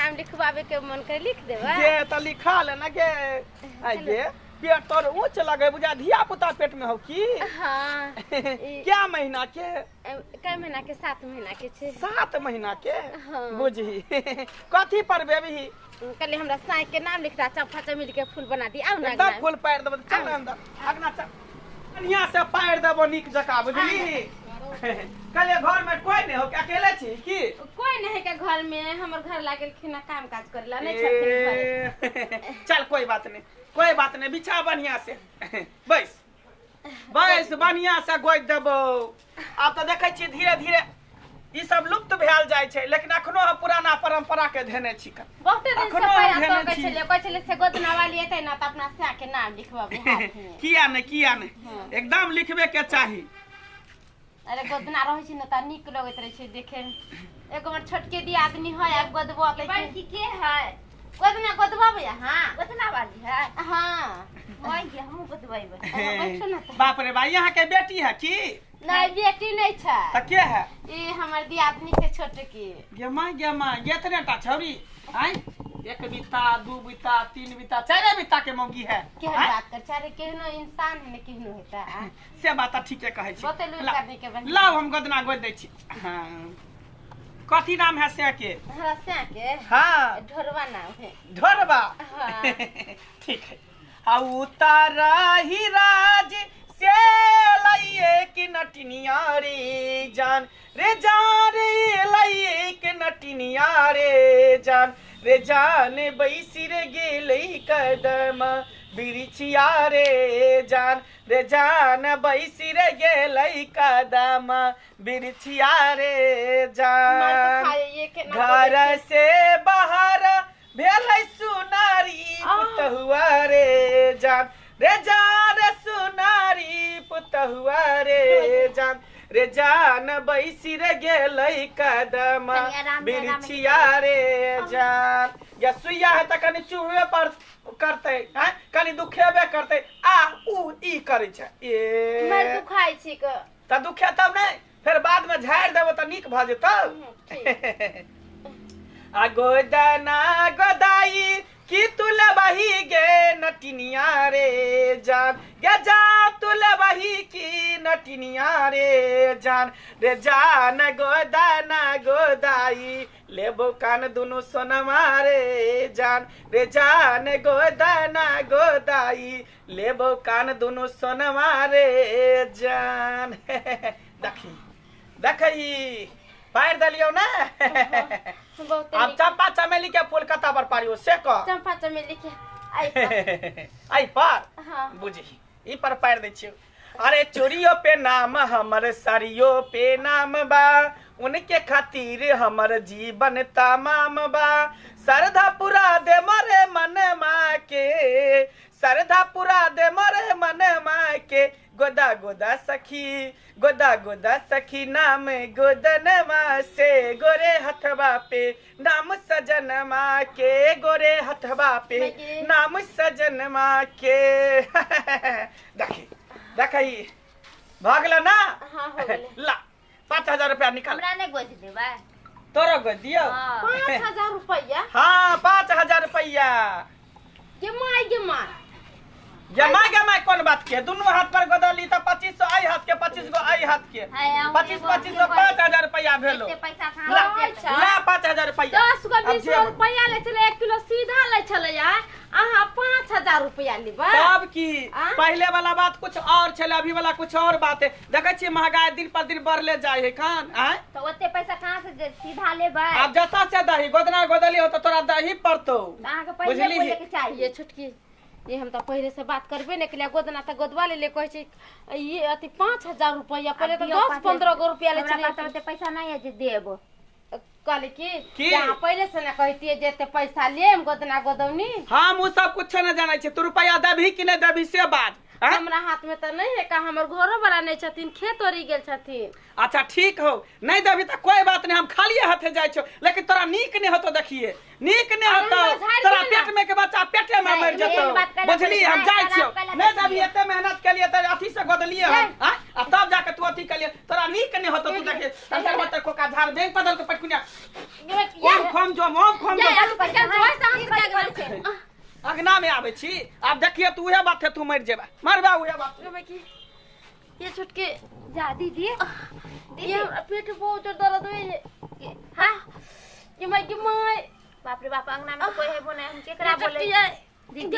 नाम लिखवावे के मन करे लिख देबा गे त लिखा ले ना गे आई गे पेट तोर ऊंच लगे बुझा धिया पुता पेट में हो की हां क्या महीना के कै महीना के 7 महीना के छे 7 महीना के हां बुझी कथी पर बेबी कल हमरा साई के नाम लिख दा चंपा चमेली के फूल बना दी आउ ना एकदम फूल पैर देब चल अंदर अगना चल कनिया से पैर देबो निक जका बुझली कल घर में कोई नहीं हो के अकेले छी की कोई नहीं के घर में हमर घर लागल खिना काम काज करला नहीं छथिन घर चल कोई बात नहीं बिछा बढ़िया से बैस बढ़िया से गोद देबो अब तो देखे छी धीरे धीरे ई सब लुप्त भेल जाय छै लेकिन अखनो हम पुराना परंपरा के धेने छी बहुते दिन से पहले तो कहै छले से गोदना वाली एतै ना त अपना से के नाम लिखवाबे हाथ में किया नहीं एकदम लिखबे के चाही अरे गोदना रहै छी न त नीक लगैत रहै छै देखे एगो हमर छोटके दी आदमी है आ गोदबो के बड़की के है गोदना गोदबाबे हां गोदना वाली है हां ओइ के हम गोदबाइबे बाप रे भाई यहाँ के बेटी है की नहीं बेटी नहीं छै त के है ई हमर दी आदमी से छोटके गे मां एतने टा छौरी आई 1 बित्ता 2 बित्ता 3 बित्ता 4 बित्ता के मौगी है के बात कर चारे केहनो इंसान है ने केहनो हेता से बात ठीके कहै छी बतेलु करने के बन लाओ हम गोदना गोद दै छी हां कथी नाम है से के हां से के हां ढोरवा नाम है ढोरवा हां ठीक है आ उतारा ही राज से लाइए कि नटनिया रे जान रे लाइए कि नटनिया रे जान बैसी रे गेलै कदम बिरिछिया रे जान बैसी रे गेलै कदम बिरिछिया रे जान घर से बाहर भेलै सुनारी पुतहुआ रे जान सुनारी पुतहुआ रे जान बैसी रे गेलै कदम बिरिछिया रे जान या सुइया है त कनी चूहे पर करते हैं कनी दुखेबे करते आ उ ई करे छै ए मैं दुखाई छी क त दुखे तब नहीं फिर बाद में झाड़ देबो त नीक भ जेतौ आ गोदना गोदाई की तुल बही गे नटनिया रे जान तुल बही की नटनिया रे जान गोदाना गोदाई लेबो कान दुनु सोनमा रे जान गोदाना गोदाई लेबो कान दुनु सोनमा रे जान देखी पैर दलियो ना अब चंपा चमेली के फूल कता पर पारियो से को चंपा चमेली के आई पर हां बुझी ई पर पैर दे छियो अरे चोरियो पे नाम हमर सारियो पे नाम बा उनके खातिर हमर जीवन तमाम बा श्रद्धा पूरा दे मरे मन माँ के श्रद्धा पूरा दे मरे मन माँ के गोदा गोदा सखी नाम गोदनमा से गोरे हथवा पे नाम सजन माँ के गोरे हथवा पे नाम सजन माँ के देखी भागल ना हां हो गेले ला 5000 रुपया निकाल हमरा ने गोद देबा तोरा गोद दियो 5000 रुपया हां 5000 रुपया गे माय कौन बात के दोनों हाथ पर गोदली त 2500 आई हाथ के 25 गो आई हाथ के 25 5000 रुपया भेलो ला 5000 रुपया 10 गो 20 रुपया ले चले 1 किलो सीधा ले चले यार आहा 5000 रुपया लेबा तब की पहले वाला बात कुछ और छले अभी वाला कुछ और बात है देखे छी महंगाई दिन पर दिन बढ़ले जाय है खान तो ओते पैसा कहां से सीधा लेबा अब जता से दही गोदना गोदली हो तो तोरा दही पड़तो कहां के पहले बोले के चाहिए छोटकी ये हम तो पहले से बात करबे ने के लिए गोदना त गोदवा ले कहै छी ये अति 5000 रुपया पहले तो 10-15 गो रुपया ले चले ओते पैसा नहीं है जे देबो कहले की जहां पहले से ना कहतिए जेते पैसा लेम गोदना गोदौनी हम उ सब कुछ न जानै छी तू रुपया देबही कि नहीं देबही से बात हमरा हाथ में तो नहीं है का हमर घरो वाला नहीं छथिन खेत ओरी गेल छथिन अच्छा ठीक हो नहीं देबी त कोई बात नहीं हम खाली हाथे जाय छो लेकिन तोरा नीक नहीं होतो देखिए नीक नहीं होतो तोरा पेट में के बच्चा पेटे में मर जतो बुझली हम जाय छियो नहीं देबी एते मेहनत के लिए त अथी से गोदलिए हम आ तब जाके तू अथी के लिए तोरा नीक नहीं होतो तू देखे अंदर मत को का झाड़ बैंक बदल के पटकुनिया कोन जो हम खोम जा अगना में आवे छी अब देखिए तू उहे बात है तू मर जेबा मरबा उहे बात ये छुटके जा दीदी ये पेट बहुत दर्द है हां ये मैं बाप रे बाप अंगना में कोई है बोने हम केकरा बोले दीदी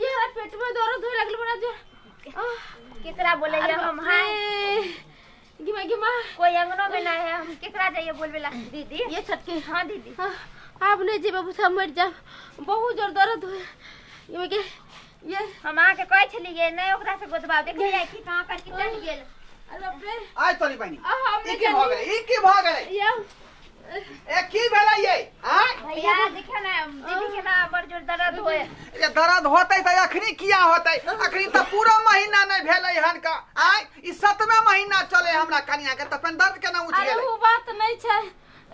ये पेट में दर्द होय लागल बड़ा जो केकरा बोले हम हां गिमा कोई अंगनो में ना है हम केकरा जाइए बोलबेला दीदी ये छटके हां दीदी आप ले जे बाबू सब मर जा बहुत जोर दर्द होय ये हम आके कह छली गे नै ओकरा से गोदबाव देख जाय कि कहां करके चल गेल अरे बाप रे आय तोरी बहनी ई के भ गेलै ई के भ गेलै ए की भेलै ये हां भैया देखा ना दीदी के ना बड़ जोर दर्द होय ये दर्द होतै त अखनी किया होतै अखनी त पूरा महीना नै भेलै हन का आय ई 7वां महीना चले हमरा कनिया के त पेन दर्द केना उठ गेलै अरे वो बात नै छै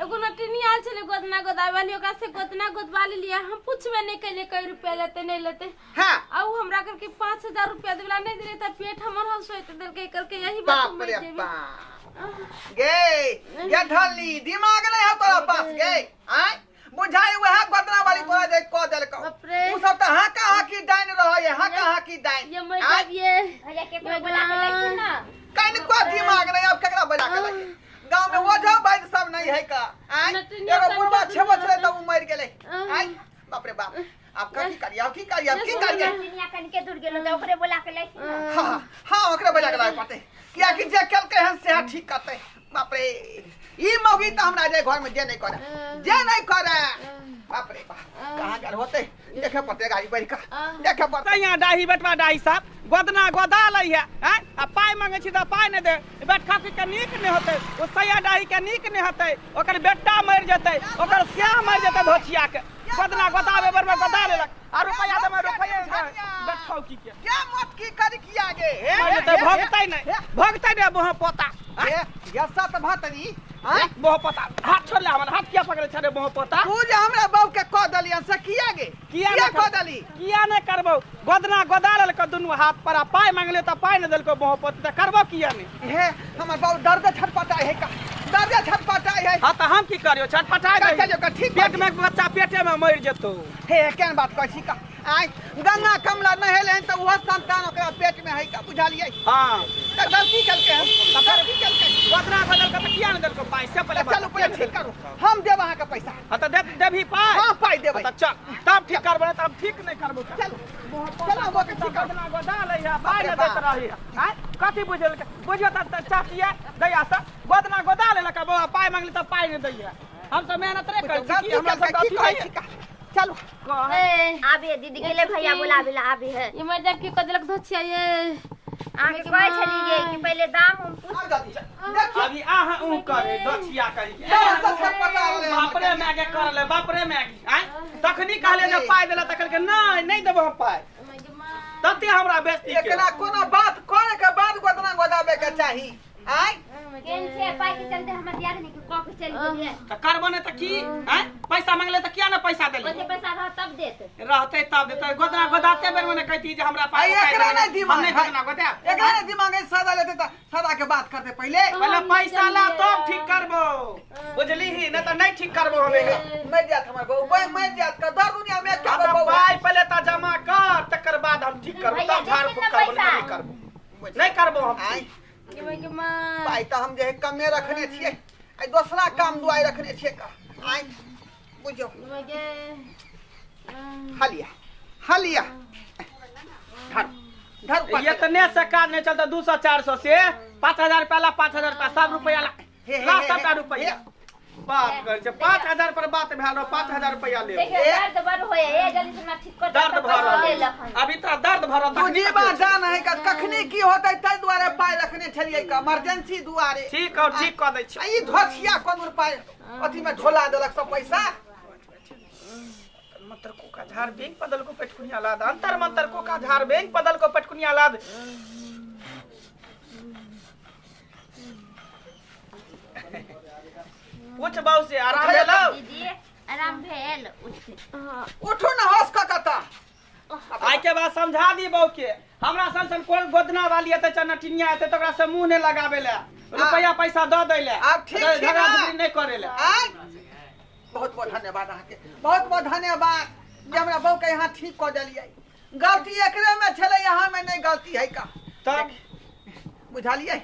एगो नटनी आल छले गोदना गोदाय वाली ओकरा से गोदना गोदवा लिया हम पूछबे नहीं कैले कई रुपया लेते नहीं लेते हां आउ हमरा करके 5000 रुपया देला नहीं दिले त पेट हमर हंसोइत देल के करके यही बात बाप रे बाप गे ये ढलनी दिमाग नहीं है तोरा पास गे आय बुझाई वह गोदना वाली तोरा जे क देल को उ सब त हां कहां की डाइन रहय हां कहां की डाइन ये मैं जब ये भैया के बोला के लखी ना कहीं को दिमाग नहीं अब केकरा बजा के लगे गांव में ओझा वैद्य सब नहीं है का आय एगो बुढ़वा छेबो छले त उ मर गेलै आय बाप रे बाप आप की करिया की करिया की करिया दुनिया कन के दूर गेलो त ओकरे बोला के लखी हां हां ओकरे बजा के लाए पते किया कि जे केल के हन से ठीक करते बाप रे ई मौगी त हमरा जे घर में जे नहीं करे बाप रे बाप कहां गल होते देखे पड़ते गाड़ी बैठ का देखे पड़ते यहां डाही बेटवा डाही साहब गोदना गोदा लई है हैं आ पाई मांगे छी त पाई न दे बेट खाती के नीक न होते ओ सैया डाही के नीक न होते ओकर बेटा मर जते ओकर सियाह मर जते धोछिया के गोदना गोदावे बर में गोदा लेलक आ रुपया दे में रुपया बेट खाऊ की के क्या मत की कर किया गे हे त भगतै नै मोह पोता ये सत भतनी हां मोह पोता हाथ छोड़ ले हमर हाथ किया पकड़े छरे मोह पोता तू जे हमरा बाप के क दलियन से किया गे किया क दली किया नै करबो गोदना गोदारल के दुनु हाथ पर पाई मांगले त पाई न देलको मोह पोता त करबो किया नै हे हमर बाप दर्द छटपटाई है का दर्द छटपटाई है हां त हम की करियो छटपटाई गई ठीक पेट में बच्चा पेटे में मर जतो हे केन बात कहै छी का आय गंगा कमला नहेले त वो संतान ओकरा पेट में है का बुझालिए हां त गलती करके हम गलती करके गोदना बदल के किया न देलको पाई से पहले चलो पहले ठीक करो हम देब अहाँ के पैसा हां त देबही पाई हां पाई देबै त चल तब ठीक करबो तब ठीक नहीं करबो चलो चलो वो के ठीक करना गोदा ले या पाई न देत रही आय कथि बुझल बुझियो त चाटिया दैया से गोदना गोदा ले लका बाबा पाई मांगली त पाई न दैया हम सब मेहनत रे कर छी हमरा सब कथि है चलो आबे दीदी के ले भैया बोलावेला आबे है ये मर जाके कदलक धोछिया ये आके कह छली गे कि पहले दाम हम पूछ अभी आहा उ करे धोछिया करी बाप रे मैगे कर ले बाप रे मैगी आय तखनी कहले जे पाई देला त कहलके नहीं देबो हम पाई तते हमरा बेइज्जती एकरा कोनो बात करे के बाद गोदना गोदाबे के चाही आय केन से पाई के चलते हमर दियाद नहीं के कॉफी चल गेलिए त करबो ने त की आय पैसा मांगले त किया ना पैसा देली ओते पैसा रह तब देत रहते तब देते गोदना गोदाते बेर में कहती जे हमरा पाई एकरा नहीं दिमाग नहीं गोदना गोदा एकरा नहीं दिमाग सदा लेते त सदा के बात करते पहले पैसा ला तब ठीक करबो बुझली ही न त नहीं ठीक करबो हमें मर जात हमर बहू बे मर जात का दर दुनिया में क्या करबो पाई पहले त जमा कर तकर बाद हम ठीक करबो तब झाड़ फूक करबो नहीं करबो हम आय पाई त हम जे कमे रखने छिए आई दूसरा काम दुआई रखने छिए का आय बुझो हलिया धर ये तने से काज नहीं चलता 200 400 से 5000 रुपया ला 5000 रुपया सब रुपया ला 7 रुपया बात कर छे 5000 पर बात भेलो 5000 रुपया ले दर्द भर होए ए जल्दी से ना ठीक कर दर्द भर अभी त दर्द भर तुझे बात जान है का कखनी की होतै तै दुआरे पाई रखने छलिए का इमरजेंसी दुआरे ठीक और ठीक क दै छी ई धोछिया कोन रुपया अथी में ढोला देलक सब पैसा मंत्र को का झाड़ बेंग बदल को पेटकुनिया लाद अंतर मंत्र को का झाड़ बेंग बदल को पेटकुनिया लाद उठ बाऊ से आराम भेलो दीदी आराम भेल उठो न होश का कता आइ के बाद समझा दी बाऊ के हमरा सन कोन गोदना वाली है त चनटिनिया है त ओकरा से मुंह ने लगावे ले रुपया पैसा द दै ले अब ठीक छै झगड़ा झगड़ी नहीं करे ले बहुत बहुत धन्यवाद अहाँके, बहुत बहुत धन्यवाद जे हमरा बहू के यहाँ ठीक कऽ देलियै। गलती एकरे में छलै, यहाँ में नहीं गलती है का, तब बुझलियै?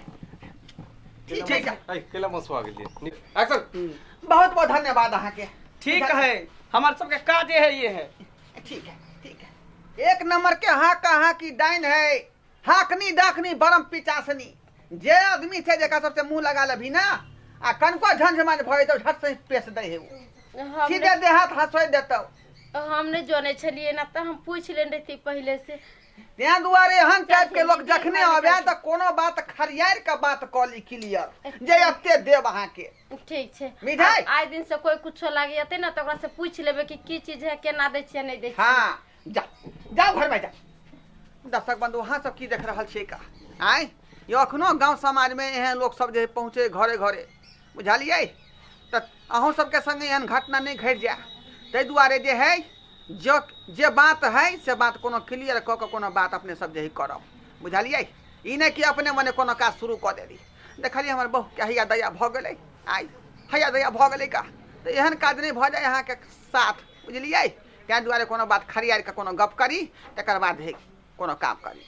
ठीक है, केला मसुआ गेलिए एक्शन। बहुत बहुत धन्यवाद अहाँके। ठीक है, हमारे सबके काजे है ये है। ठीक है, ठीक है। एक नंबर के हाँ कहाँ की डाइन है, हाकनी डाकनी बरम पिचासनी। जे आदमी थे जेका सबसे मुंह लगा लभी ना आ कनको झंझमान भय तो झट से पेश दे है वो सीधे देहात हंसोय देतो। हमने जोने छलिए ना त हम पूछ ले रही पहले से। त्या दुआरे हन टाइप के लोग जखने आवे त कोनो बात खरियार का बात कॉली क्लियर जे अत्ते देव अहाँ के। ठीक छे मिठाई आइ दिन से कोई कुछो लागे अते ना त ओकरा से पूछ लेबे कि की चीज है, केना दै छियै नहीं दै छियै। हां जा जाओ घर में जा। दर्शक बंधु वहां सब की देख रहल छे का आय यो अखनो गांव समाज में एहन लोग सब जे पहुंचे घरे घरे बुझलिए त अहों सबके संगे एहन घटना नहीं घट जा। तै दुआरे जे है जो जे बात है से बात कोनो क्लियर क के कोनो बात अपने सब जे करब बुझलिए। ई नहीं कि अपने मने कोनो काज शुरू क देली। देखलिए हमर बहु के हैया दया भ गेलै, आई हैया दया भ गेलै का त एहन काज नहीं भ जाए अहाँ के साथ बुझलिए। तै दुआरे कोनो बात खरियार के कोनो गप करी तकर बाद है कोनो काम करी।